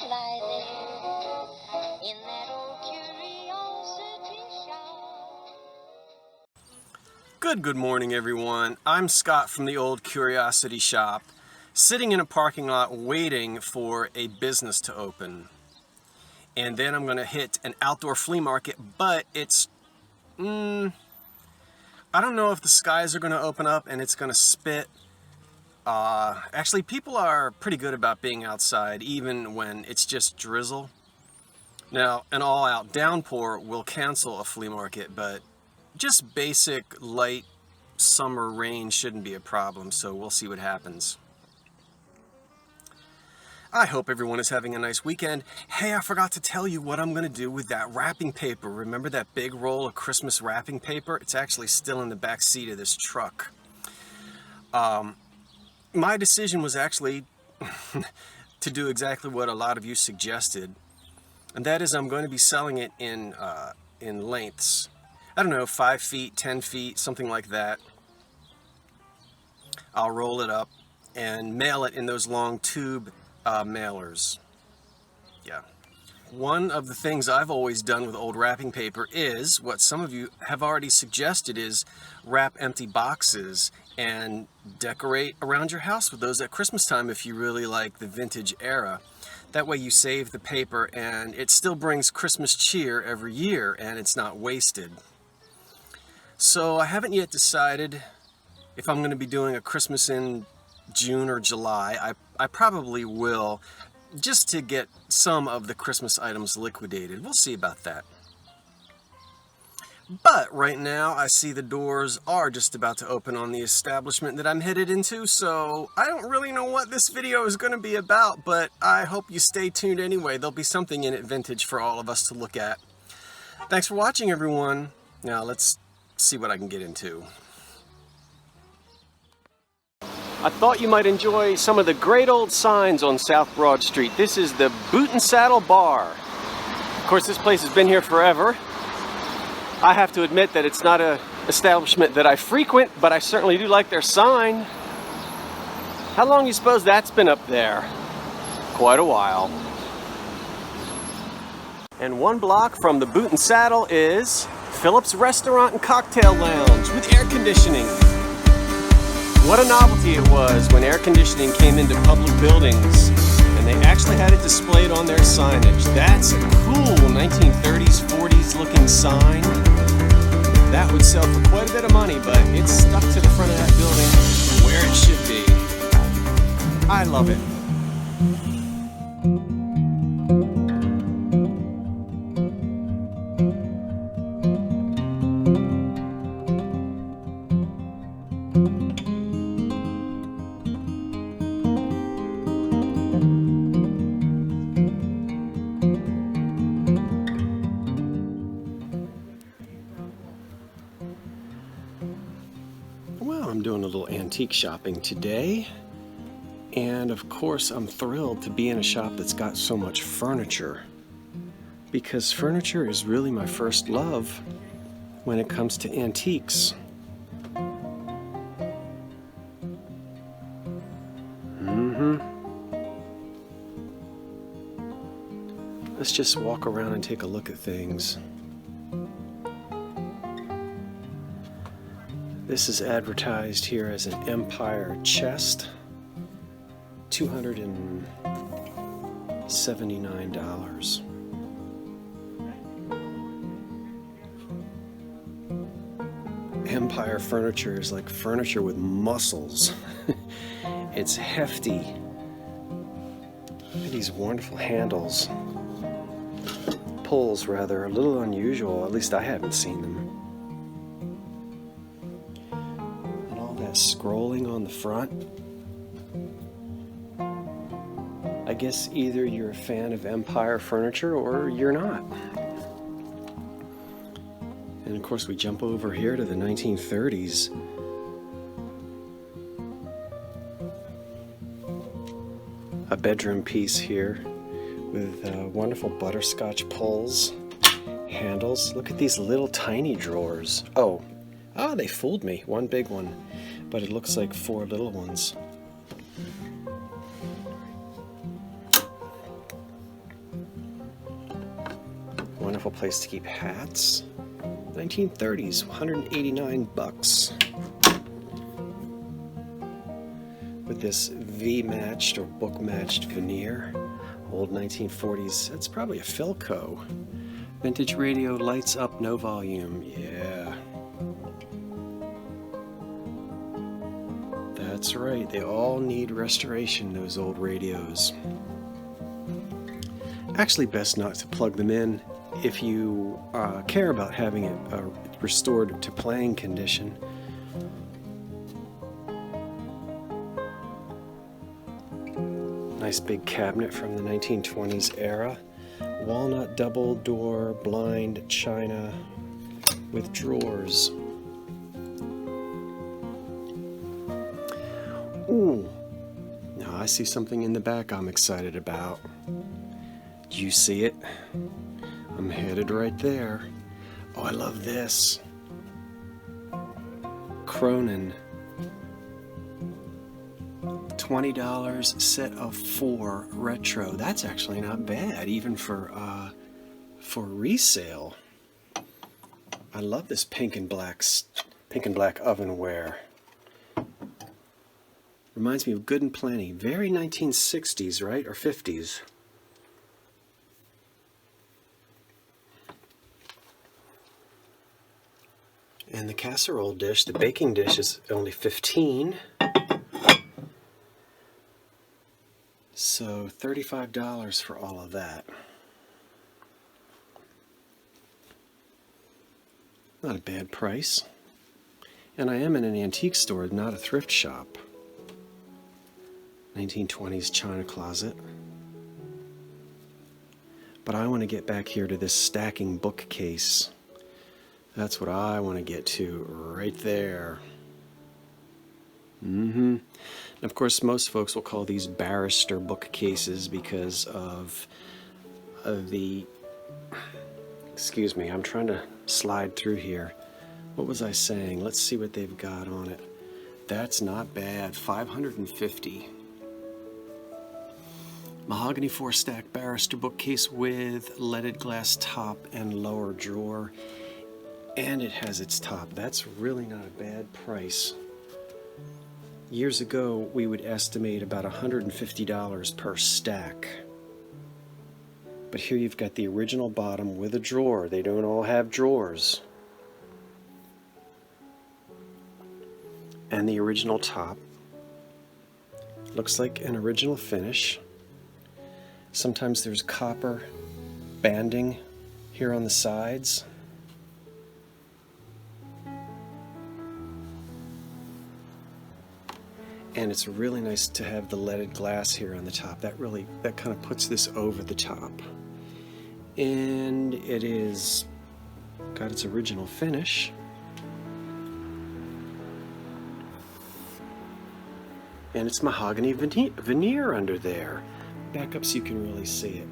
lie there in that old curiosity shop. Good morning, everyone. I'm Scott from the Old Curiosity Shop, sitting in a parking lot waiting for a business to open. And then I'm going to hit an outdoor flea market, but it's, I don't know if the skies are going to open up and it's going to spit. Actually, people are pretty good about being outside, even when it's just drizzle. Now, an all-out downpour will cancel a flea market, but just basic light summer rain shouldn't be a problem, so we'll see what happens. I hope everyone is having a nice weekend. Hey, I forgot to tell you what I'm going to do with that wrapping paper. Remember that big roll of Christmas wrapping paper? It's actually still in the back seat of this truck. My decision was actually to do exactly what a lot of you suggested, and that is I'm going to be selling it in lengths. I don't know, 5 feet, 10 feet, something like that. I'll roll it up and mail it in those long tube mailers. Yeah. One of the things I've always done with old wrapping paper is what some of you have already suggested, is wrap empty boxes and decorate around your house with those at Christmas time if you really like the vintage era. That way you save the paper and it still brings Christmas cheer every year and it's not wasted. So I haven't yet decided if I'm going to be doing a Christmas in June or July. I probably will, just to get some of the Christmas items liquidated. We'll see about that. But right now I see the doors are just about to open on the establishment that I'm headed into, so I don't really know what this video is going to be about, but I hope you stay tuned anyway. There'll be something in it vintage for all of us to look at. Thanks for watching, everyone. Now let's see what I can get into. I thought you might enjoy some of the great old signs on South Broad Street. This is the Boot and Saddle Bar. Of course, this place has been here forever. I have to admit that it's not an establishment that I frequent, but I certainly do like their sign. How long do you suppose that's been up there? Quite a while. And 1 block from the Boot and Saddle is Phillips Restaurant and Cocktail Lounge with air conditioning. What a novelty it was when air conditioning came into public buildings and they actually had it displayed on their signage. That's a cool 1930s, 40s looking sign. That would sell for quite a bit of money, but it's stuck to the front of that building where it should be. I love it. Well, I'm doing a little antique shopping today, and of course I'm thrilled to be in a shop that's got so much furniture, because furniture is really my first love when it comes to antiques. Let's just walk around and take a look at things. This is advertised here as an Empire chest, $279. Empire furniture is like furniture with muscles. It's hefty. These wonderful handles. Pulls, rather, a little unusual, at least I haven't seen them. Scrolling on the front. I guess either you're a fan of Empire furniture or you're not. And of course we jump over here to the 1930s. A bedroom piece here with wonderful butterscotch pulls, handles. Look at these little tiny drawers. Oh, they fooled me. One big one, but it looks like 4 little ones. wonderful place to keep hats. 1930s, 189 bucks. With this V-matched or book-matched veneer. Old 1940s, that's probably a Philco. Vintage radio, lights up, no volume, yeah. That's right, they all need restoration, those old radios. Actually, best not to plug them in if you care about having it restored to playing condition. Nice big cabinet from the 1920s era. Walnut double door, blind china with drawers. Ooh, now I see something in the back I'm excited about. Do you see it? I'm headed right there. Oh, I love this. Cronin. $20 set of 4 retro. That's actually not bad, even for resale. I love this pink and black ovenware. Reminds me of Good and Plenty. Very 1960s, right? Or 50s. And the casserole dish, the baking dish, is only $15. So $35 for all of that. Not a bad price. And I am in an antique store, not a thrift shop. 1920s china closet. But I want to get back here to this stacking bookcase. That's what I want to get to right there. And of course, most folks will call these barrister bookcases because of the... Excuse me, I'm trying to slide through here. What was I saying? Let's see what they've got on it. That's not bad. $550. Mahogany 4-stack barrister bookcase with leaded glass top and lower drawer. And it has its top. That's really not a bad price. Years ago, we would estimate about $150 per stack. But here you've got the original bottom with a drawer. They don't all have drawers. And the original top. Looks like an original finish. Sometimes there's copper banding here on the sides. And it's really nice to have the leaded glass here on the top. That kind of puts this over the top. And it is got its original finish. And it's mahogany veneer under there. Back up so you can really see it.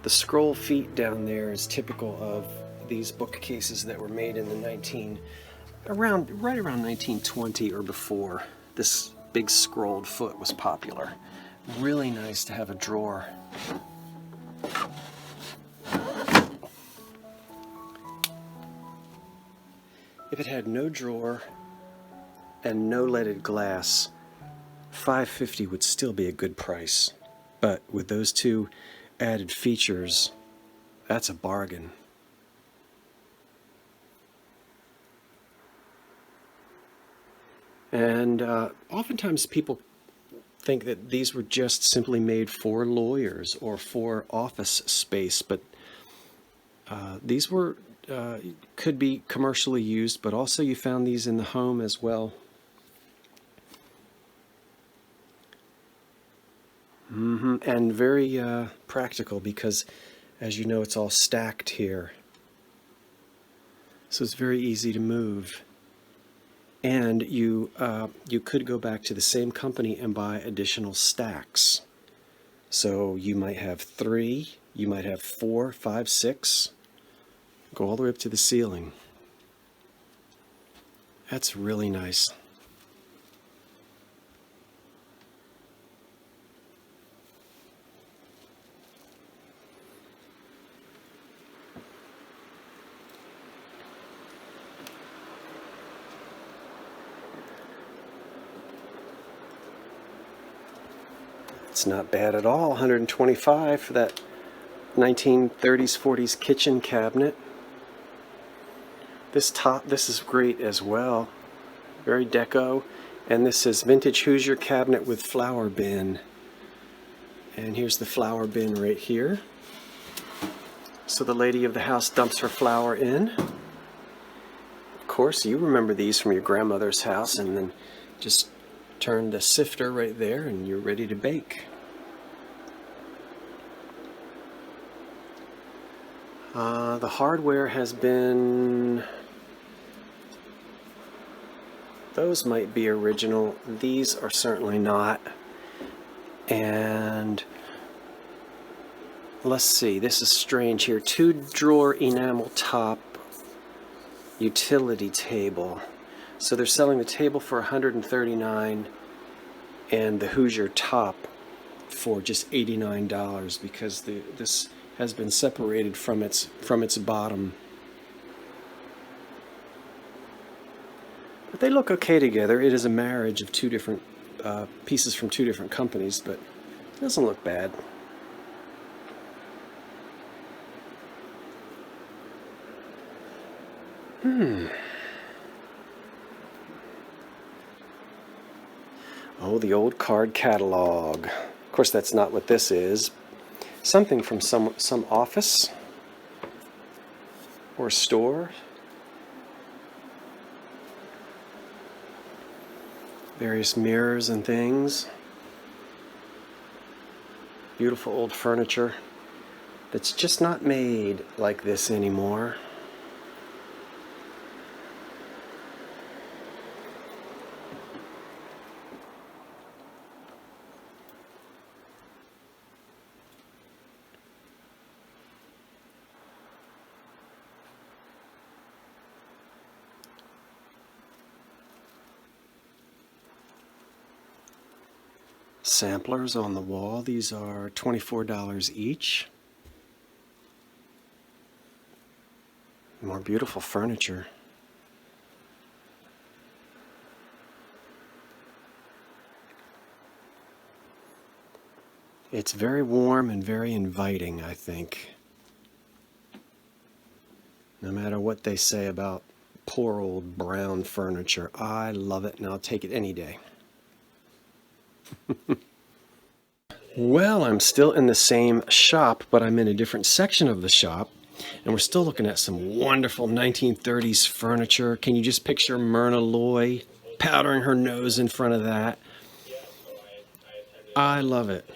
The scroll feet down there is typical of these bookcases that were made in the right around 1920 or before. This big scrolled foot was popular. Really nice to have a drawer. If it had no drawer and no leaded glass, $550 would still be a good price. But with those two added features, that's a bargain. And oftentimes people think that these were just simply made for lawyers or for office space, but these were could be commercially used, but also you found these in the home as well. And very practical because, as you know, it's all stacked here. So it's very easy to move. And you could go back to the same company and buy additional stacks. So you might have 3, you might have 4, 5, 6, go all the way up to the ceiling. That's really nice. It's not bad at all. $125 for that 1930s, 40s kitchen cabinet. This is great as well. Very deco. And this is vintage Hoosier cabinet with flower bin. And here's the flower bin right here. So the lady of the house dumps her flour in. Of course, you remember these from your grandmother's house, and then just turn the sifter right there and you're ready to bake. The hardware has been... Those might be original. These are certainly not. And let's see, this is strange here. 2-drawer enamel top utility table. So they're selling the table for $139 and the Hoosier top for just $89 because this has been separated from its bottom. But they look okay together. It is a marriage of two different pieces from two different companies, but it doesn't look bad. Oh, the old card catalog. Of course, that's not what this is. Something from some office or store. Various mirrors and things. Beautiful old furniture that's just not made like this anymore. Samplers on the wall. These are $24 each. More beautiful furniture. It's very warm and very inviting, I think. No matter what they say about poor old brown furniture, I love it and I'll take it any day. Well, I'm still in the same shop, but I'm in a different section of the shop, and we're still looking at some wonderful 1930s furniture. Can you just picture Myrna Loy powdering her nose in front of that? I love it.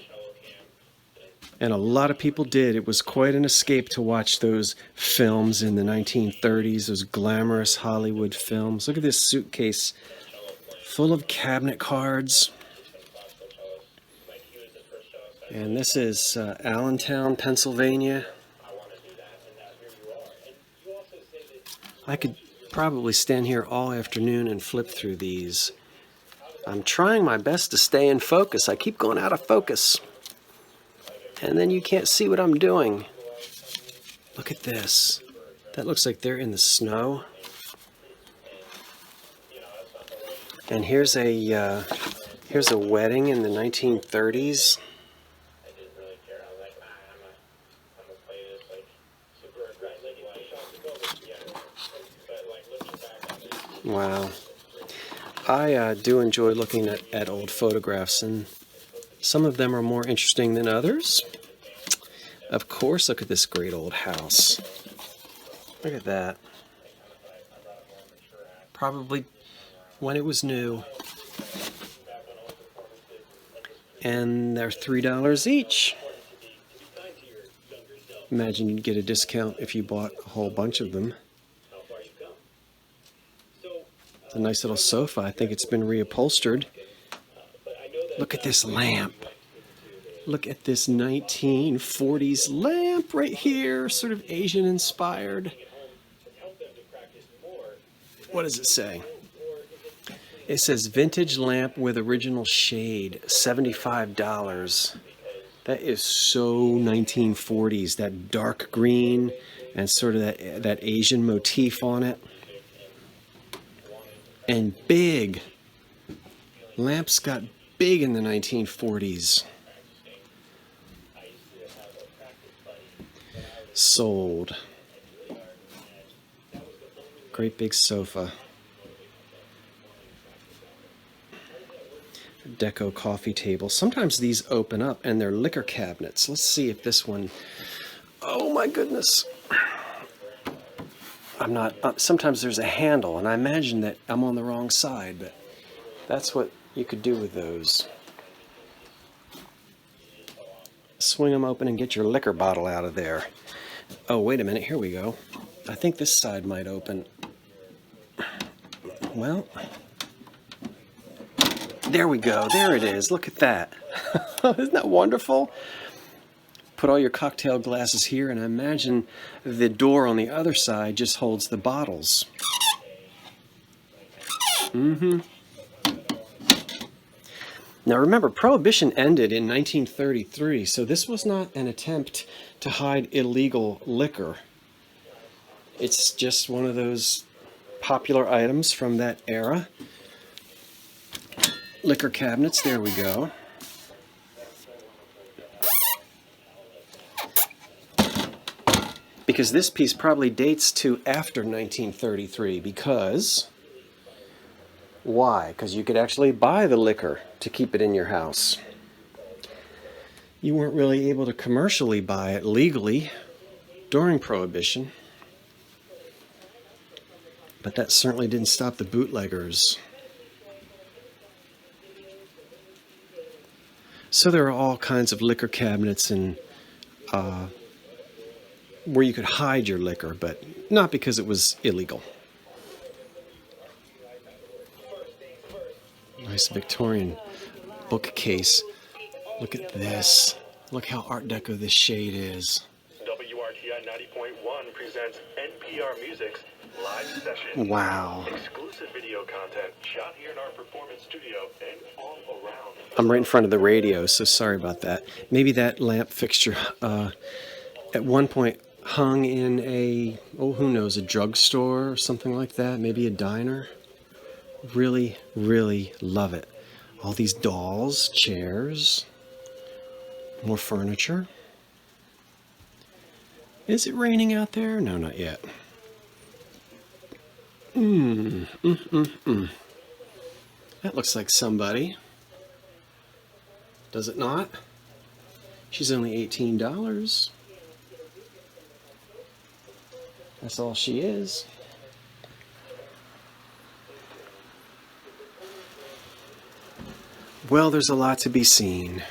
And a lot of people did. It was quite an escape to watch those films in the 1930s, those glamorous Hollywood films. Look at this suitcase full of cabinet cards. And this is Allentown, Pennsylvania. I could probably stand here all afternoon and flip through these. I'm trying my best to stay in focus. I keep going out of focus. And then you can't see what I'm doing. Look at this. That looks like they're in the snow. And here's a wedding in the 1930s. Wow. I do enjoy looking at old photographs, and some of them are more interesting than others. Of course, look at this great old house. Look at that. Probably when it was new. And they're $3 each. Imagine you'd get a discount if you bought a whole bunch of them. It's a nice little sofa. I think it's been reupholstered. Look at this lamp. Look at this 1940s lamp right here, sort of Asian inspired. What does it say? It says vintage lamp with original shade, $75. That is so 1940s, that dark green and sort of that Asian motif on it. And big. Lamps got big in the 1940s. Sold. Great big sofa. Deco coffee table. Sometimes these open up and they're liquor cabinets. Let's see if this one... Oh my goodness. I'm not... sometimes there's a handle and I imagine that I'm on the wrong side, but that's what you could do with those. Swing them open and get your liquor bottle out of there. Oh, wait a minute. Here we go. I think this side might open. Well, there we go. There it is. Look at that. Isn't that wonderful? Put all your cocktail glasses here, and I imagine the door on the other side just holds the bottles. Now remember, Prohibition ended in 1933, so this was not an attempt to hide illegal liquor. It's just one of those popular items from that era. Liquor cabinets, there we go. Because this piece probably dates to after 1933, because... Why? Because you could actually buy the liquor to keep it in your house. You weren't really able to commercially buy it legally during Prohibition. But that certainly didn't stop the bootleggers. So there are all kinds of liquor cabinets and where you could hide your liquor, but not because it was illegal. Nice Victorian bookcase. Look at this. Look how Art Deco this shade is. WRTI 90.1 presents NPR Music's live session. Wow. Exclusive video content shot here in our performance studio and all around. I'm right in front of the radio, so sorry about that. Maybe that lamp fixture at one point hung in a, oh, who knows, a drugstore or something like that. Maybe a diner. Really, really love it. All these dolls, chairs, more furniture. Is it raining out there? No, not yet. That looks like somebody. Does it not? She's only $18. That's all she is. Well, there's a lot to be seen.